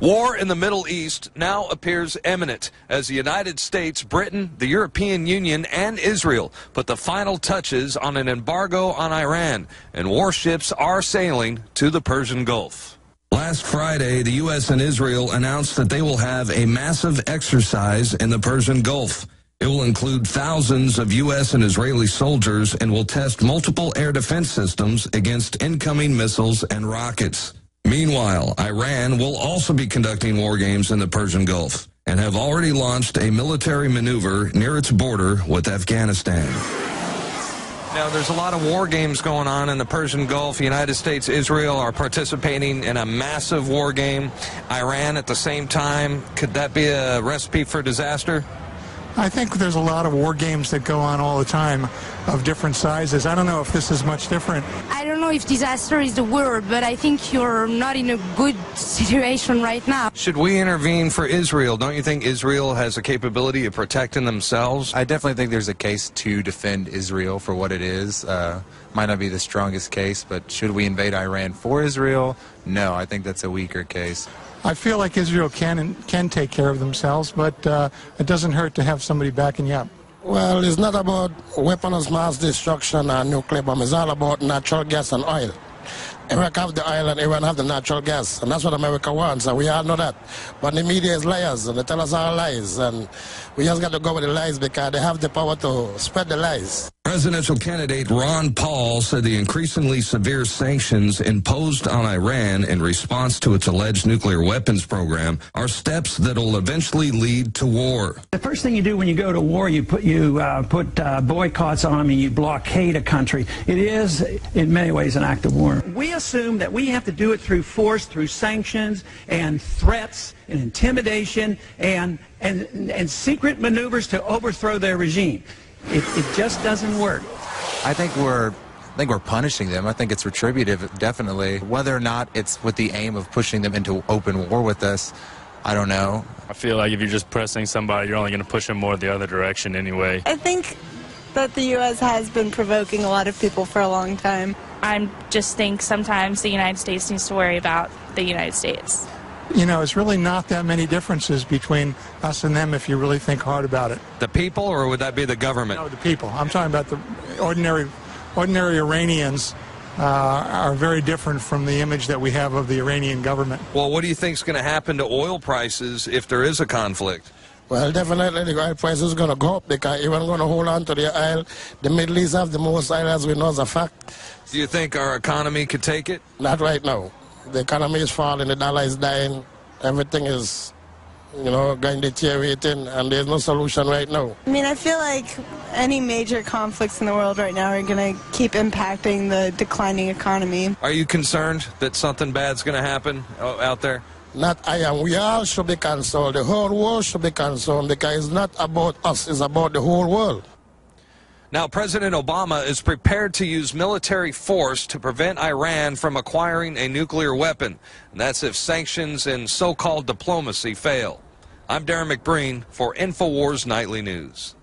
War in the Middle East now appears imminent as the United States, Britain, the European Union, and Israel put the final touches on an embargo on Iran, and warships are sailing to the Persian Gulf. Last Friday, the U.S. and Israel announced that they will have a massive exercise in the Persian Gulf. It will include thousands of U.S. and Israeli soldiers and will test multiple air defense systems against incoming missiles and rockets. Meanwhile, Iran will also be conducting war games in the Persian Gulf and have already launched a military maneuver near its border with Afghanistan. Now, there's a lot of war games going on in the Persian Gulf. The United States, Israel are participating in a massive war game. Iran at the same time. Could that be a recipe for disaster? I think there's a lot of war games that go on all the time of different sizes. I don't know if this is much different. I don't know if disaster is the word, but I think you're not in a good situation right now. Should we intervene for Israel? Don't you think Israel has the capability of protecting themselves? I definitely think there's a case to defend Israel for what it is. Might not be the strongest case, but should we invade Iran for Israel? No, I think that's a weaker case. I feel like Israel can take care of themselves, but it doesn't hurt to have somebody backing you up. Well, it's not about weapons of mass destruction and nuclear bomb. It's all about natural gas and oil. America have the oil and Iran have the natural gas, and that's what America wants, and we all know that. But the media is liars, and they tell us all lies, and we just got to go with the lies because they have the power to spread the lies. Presidential candidate Ron Paul said the increasingly severe sanctions imposed on Iran in response to its alleged nuclear weapons program are steps that will eventually lead to war. The first thing you do when you go to war, you put boycotts on and you blockade a country. It is, in many ways, an act of war. We assume that we have to do it through force, through sanctions and threats and intimidation and secret maneuvers to overthrow their regime. It just doesn't work. I think we're punishing them. I think it's retributive, definitely. Whether or not it's with the aim of pushing them into open war with us, I don't know. I feel like if you're just pressing somebody, you're only going to push them more the other direction anyway. I think that the U.S. has been provoking a lot of people for a long time. I just think sometimes the United States needs to worry about the United States. You know, it's really not that many differences between us and them if you really think hard about it. The people, or would that be the government? No, the people. I'm talking about the ordinary Iranians are very different from the image that we have of the Iranian government. Well, what do you think is going to happen to oil prices if there is a conflict? Well, definitely the oil price is going to go up because Iran going to hold on to the oil. The Middle East have the most oil, as we know, as a fact. Do you think our economy could take it? Not right now. The economy is falling, the dollar is dying, everything is, going deteriorating, and there's no solution right now. I mean, I feel like any major conflicts in the world right now are going to keep impacting the declining economy. Are you concerned that something bad's going to happen out there? Not I am. We all should be concerned. The whole world should be concerned because it's not about us, it's about the whole world. Now, President Obama is prepared to use military force to prevent Iran from acquiring a nuclear weapon. And that's if sanctions and so-called diplomacy fail. I'm Darren McBreen for InfoWars Nightly News.